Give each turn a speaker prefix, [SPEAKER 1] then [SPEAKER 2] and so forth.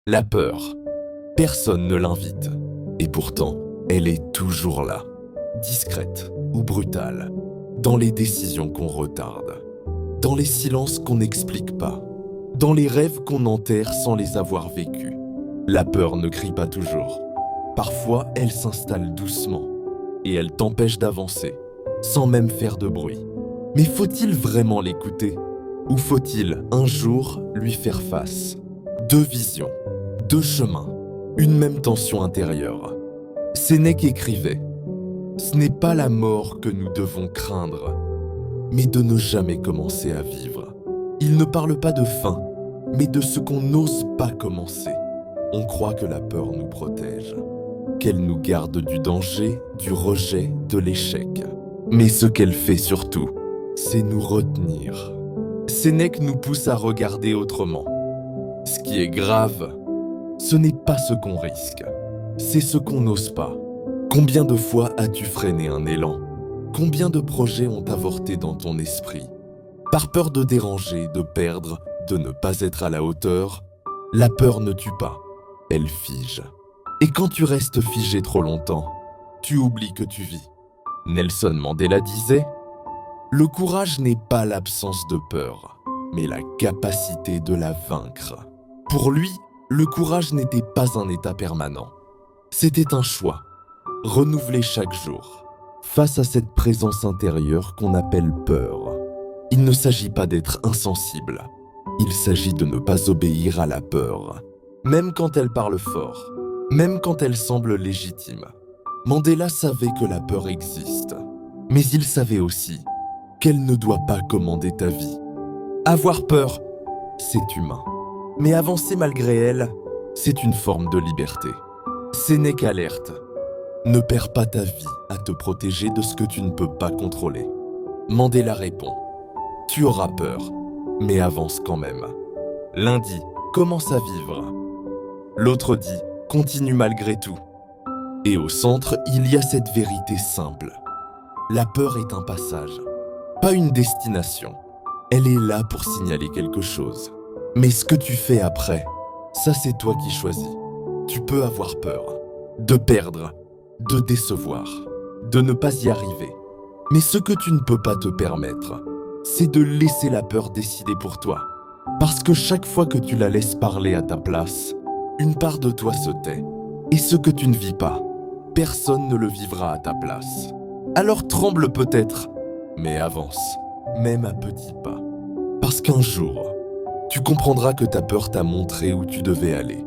[SPEAKER 1] La peur. Personne ne l'invite. Et pourtant, elle est toujours là. Discrète ou brutale. Dans les décisions qu'on retarde. Dans les silences qu'on n'explique pas. Dans les rêves qu'on enterre sans les avoir vécus. La peur ne crie pas toujours. Parfois, elle s'installe doucement. Et elle t'empêche d'avancer, sans même faire de bruit. Mais faut-il vraiment l'écouter? Ou faut-il, un jour, lui faire face? Deux visions, deux chemins, une même tension intérieure. Sénèque écrivait « Ce n'est pas la mort que nous devons craindre, mais de ne jamais commencer à vivre. » Il ne parle pas de fin, mais de ce qu'on n'ose pas commencer. On croit que la peur nous protège, qu'elle nous garde du danger, du rejet, de l'échec. Mais ce qu'elle fait surtout, c'est nous retenir. Sénèque nous pousse à regarder autrement. Ce qui est grave, ce n'est pas ce qu'on risque, c'est ce qu'on n'ose pas. Combien de fois as-tu freiné un élan? Combien de projets ont avorté dans ton esprit? Par peur de déranger, de perdre, de ne pas être à la hauteur, la peur ne tue pas, elle fige. Et quand tu restes figé trop longtemps, tu oublies que tu vis. Nelson Mandela disait « Le courage n'est pas l'absence de peur, mais la capacité de la vaincre. » Pour lui, le courage n'était pas un état permanent. C'était un choix, renouvelé chaque jour, face à cette présence intérieure qu'on appelle peur. Il ne s'agit pas d'être insensible, il s'agit de ne pas obéir à la peur, même quand elle parle fort, même quand elle semble légitime. Mandela savait que la peur existe, mais il savait aussi qu'elle ne doit pas commander ta vie. Avoir peur, c'est humain. Mais avancer malgré elle, c'est une forme de liberté. Sénèque alerte. Ne perds pas ta vie à te protéger de ce que tu ne peux pas contrôler. Mandela répond. Tu auras peur, mais avance quand même. L'un dit, commence à vivre. L'autre dit, continue malgré tout. Et au centre, il y a cette vérité simple. La peur est un passage, pas une destination. Elle est là pour signaler quelque chose. Mais ce que tu fais après, ça c'est toi qui choisis. Tu peux avoir peur, de perdre, de décevoir, de ne pas y arriver. Mais ce que tu ne peux pas te permettre, c'est de laisser la peur décider pour toi. Parce que chaque fois que tu la laisses parler à ta place, une part de toi se tait. Et ce que tu ne vis pas, personne ne le vivra à ta place. Alors tremble peut-être, mais avance, même à petits pas. Parce qu'un jour, tu comprendras que ta peur t'a montré où tu devais aller.